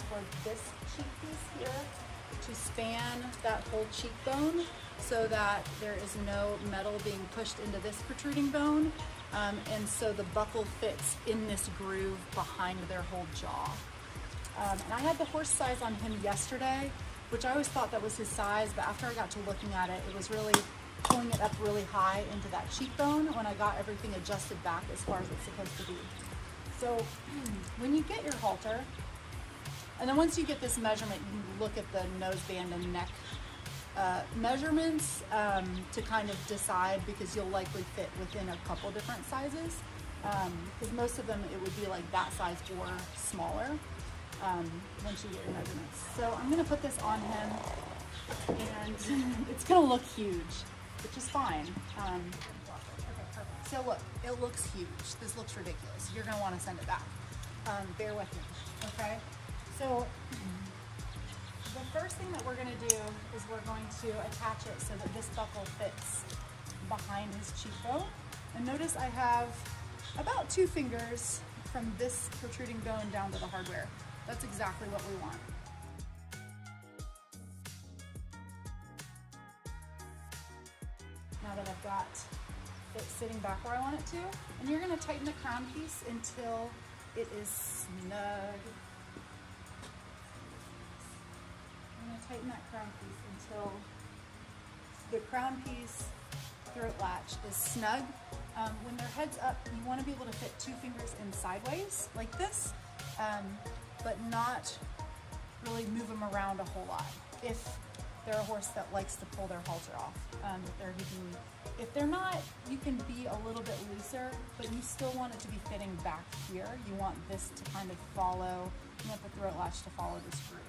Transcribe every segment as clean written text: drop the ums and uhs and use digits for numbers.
for this cheek piece here to span that whole cheekbone so that there is no metal being pushed into this protruding bone. And so the buckle fits in this groove behind their whole jaw. And I had the horse size on him yesterday, which I always thought that was his size, but after I got to looking at it, it was really pulling it up really high into that cheekbone when I got everything adjusted back as far as it's supposed to be. So when you get your halter, and then once you get this measurement, you can look at the noseband and neck measurements to kind of decide, because you'll likely fit within a couple different sizes. Because most of them, it would be like that size or smaller once you get your measurements. So I'm gonna put this on him, and it's gonna look huge, which is fine. Okay, perfect. So look, it looks huge. This looks ridiculous. You're gonna wanna send it back. Bear with me, okay? So the first thing that we're gonna do is we're going to attach it so that this buckle fits behind his cheekbone. And notice I have about 2 fingers from this protruding bone down to the hardware. That's exactly what we want. Now that I've got it sitting back where I want it to, and you're gonna tighten the crown piece until it is snug. I'm gonna tighten that crown piece until the crown piece throat latch is snug. When their head's up, you want to be able to fit 2 fingers in sideways like this, but not really move them around a whole lot. If they're a horse that likes to pull their halter off, if they're not, you can be a little bit looser, but you still want it to be fitting back here. You want this to kind of follow, you want the throat latch to follow this groove.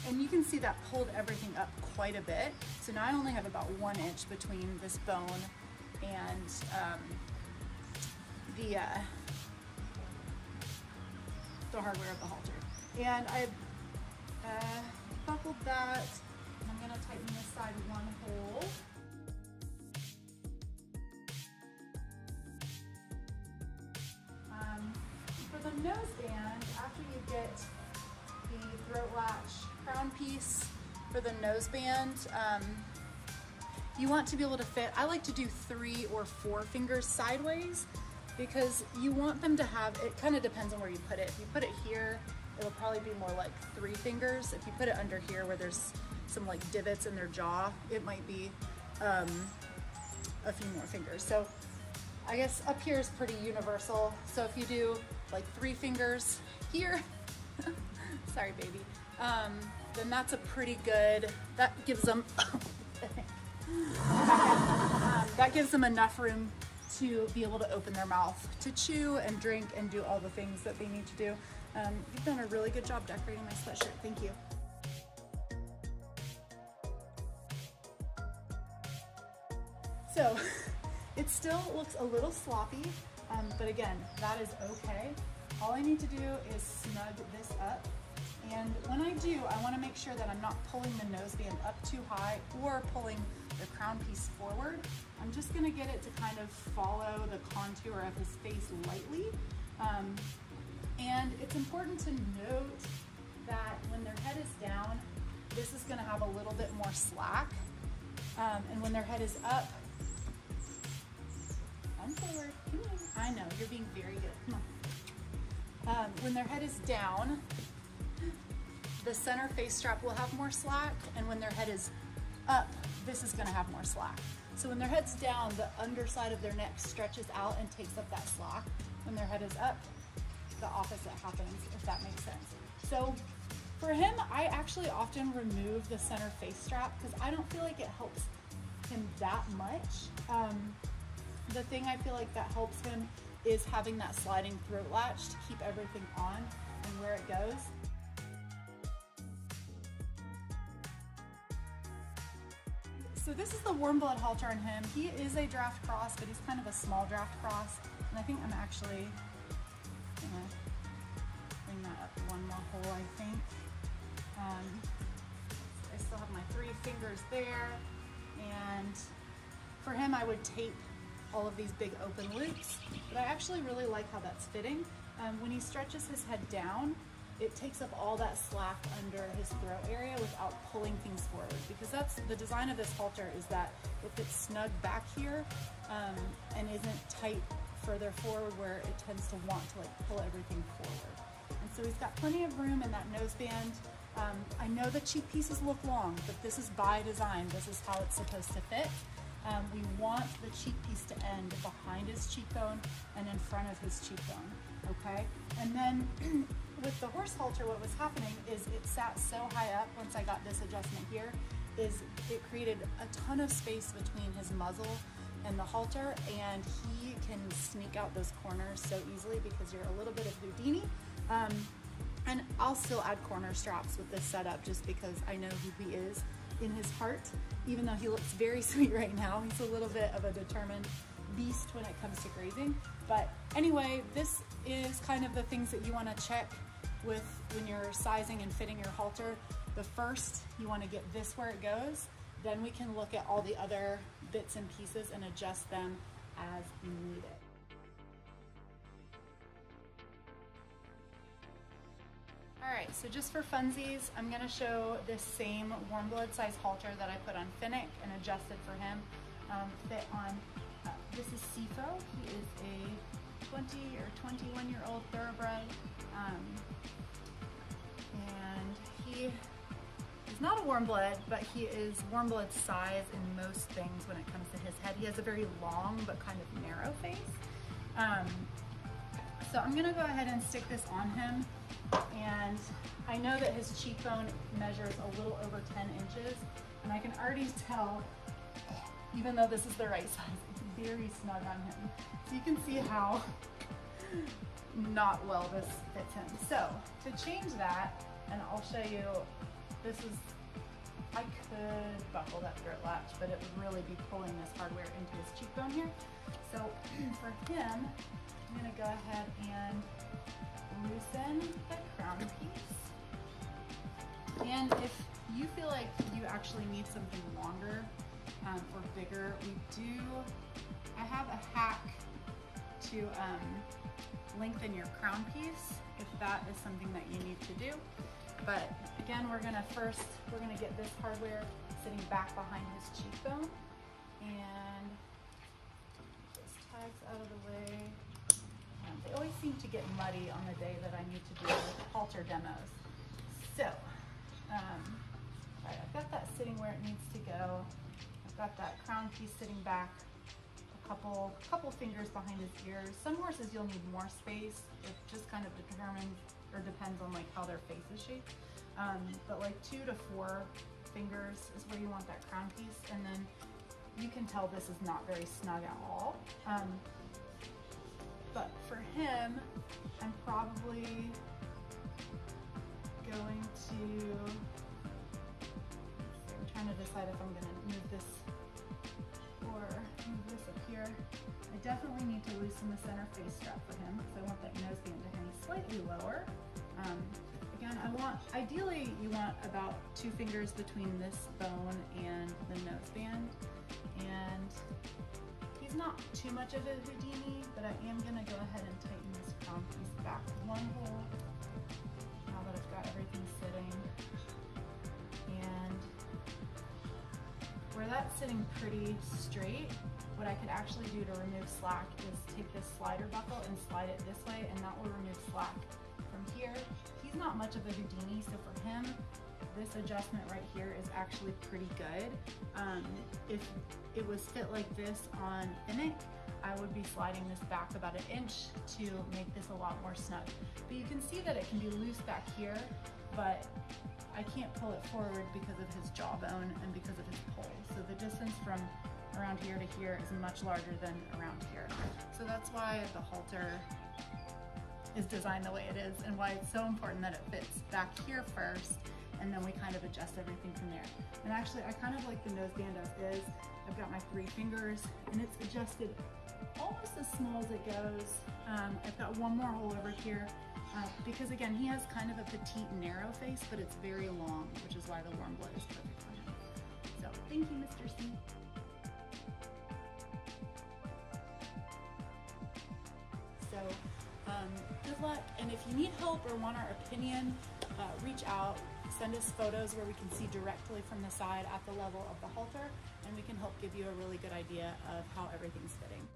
And you can see that pulled everything up quite a bit. So now I only have about 1 inch between this bone and the hardware of the halter. And I buckled that, and I'm gonna tighten this side 1 hole. For the noseband, after you get the throat latch crown piece for the noseband, you want to be able to fit, I like to do 3 or 4 fingers sideways, because you want them to have, it kind of depends on where you put it. If you put it here, it'll probably be more like 3 fingers. If you put it under here where there's some like divots in their jaw, it might be a few more fingers. So I guess up here is pretty universal. So if you do like 3 fingers here, sorry baby, then that's a pretty good, that gives them, that gives them enough room to be able to open their mouth to chew and drink and do all the things that they need to do. You've done a really good job decorating my sweatshirt. Thank you. So it still looks a little sloppy, but again, that is okay. All I need to do is snug this up. And when I do, I want to make sure that I'm not pulling the noseband up too high or pulling the crown piece forward. I'm just going to get it to kind of follow the contour of his face lightly. And it's important to note that when their head is down, this is going to have a little bit more slack. And when their head is up, come forward. Come on. I know, you're being very good. Come on. When their head is down, the center face strap will have more slack, and when their head is up, this is going to have more slack. So when their head's down, the underside of their neck stretches out and takes up that slack. When their head is up, the opposite happens, if that makes sense. So for him, I actually often remove the center face strap because I don't feel like it helps him that much. The thing I feel like that helps him is having that sliding throat latch to keep everything on and where it goes. So this is the warm blood halter on him. He is a draft cross, but he's kind of a small draft cross. And I think I'm actually gonna bring that up 1 more hole, I think. I still have my 3 fingers there. And for him, I would tape all of these big open loops, but I actually really like how that's fitting. When he stretches his head down, it takes up all that slack under his throat area without pulling things forward, because that's the design of this halter, is that if it's snug back here and isn't tight further forward where it tends to want to like pull everything forward. And so he's got plenty of room in that noseband. I know the cheek pieces look long, but this is by design. This is how it's supposed to fit. We want the cheek piece to end behind his cheekbone and in front of his cheekbone, okay? And then with the horse halter, what was happening is it sat so high up once I got this adjustment here, is it created a ton of space between his muzzle and the halter, and he can sneak out those corners so easily because you're a little bit of Houdini. And I'll still add corner straps with this setup just because I know who he is in his heart. Even though he looks very sweet right now, he's a little bit of a determined beast when it comes to grazing. But anyway, this is kind of the things that you want to check with when you're sizing and fitting your halter. The first, you want to get this where it goes. Then we can look at all the other bits and pieces and adjust them as needed. All right, so just for funsies, I'm gonna show this same warm blood size halter that I put on Finnick and adjusted for him, fit on, this is Sifo. He is a 20 or 21-year-old thoroughbred, and he is not a warm blood, but he is warm blood size in most things when it comes to his head. He has a very long but kind of narrow face. So I'm gonna go ahead and stick this on him. And I know that his cheekbone measures a little over 10 inches, and I can already tell, even though this is the right size, it's very snug on him. So you can see how not well this fits him. So to change that, and I'll show you, this is, I could buckle that throat latch, but it would really be pulling this hardware into his cheekbone here. So for him, I'm gonna go ahead and loosen the crown piece. And if you feel like you actually need something longer or bigger, I have a hack to lengthen your crown piece if that is something that you need to do. But again, we're gonna get this hardware sitting back behind his cheekbone, and those tags out of the way. They always seem to get muddy on the day that I need to do halter demos. So, all right, I've got that sitting where it needs to go. I've got that crown piece sitting back a couple fingers behind his ears. Some horses you'll need more space. It just kind of determines or depends on like how their face is shaped. But like 2 to 4 fingers is where you want that crown piece, and then you can tell this is not very snug at all. But for him, I'm probably going to, I'm trying to decide if I'm gonna move this or move this up here. I definitely need to loosen the center face strap for him because I want that noseband to hang slightly lower. Again, ideally you want about 2 fingers between this bone and the noseband. And he's not too much of a Houdini, but I am gonna go ahead and tighten this crown piece back one hole now that I've got everything sitting. And where that's sitting pretty straight, what I could actually do to remove slack is take this slider buckle and slide it this way, and that will remove slack from here. He's not much of a Houdini, so for him, this adjustment right here is actually pretty good. If it was fit like this on Finnick, I would be sliding this back about 1 inch to make this a lot more snug. But you can see that it can be loose back here, but I can't pull it forward because of his jawbone and because of his pull. So the distance from around here to here is much larger than around here. So that's why the halter is designed the way it is, and why it's so important that it fits back here first, and then we kind of adjust everything from there. And actually, I kind of like the noseband as is. I've got my 3 fingers, and it's adjusted almost as small as it goes. I've got one more hole over here, because again, he has kind of a petite, narrow face, but it's very long, which is why the warm blood is perfect for him. So, thank you, Mr. C. So, Good luck, and if you need help or want our opinion, reach out, send us photos where we can see directly from the side at the level of the halter, and we can help give you a really good idea of how everything's fitting.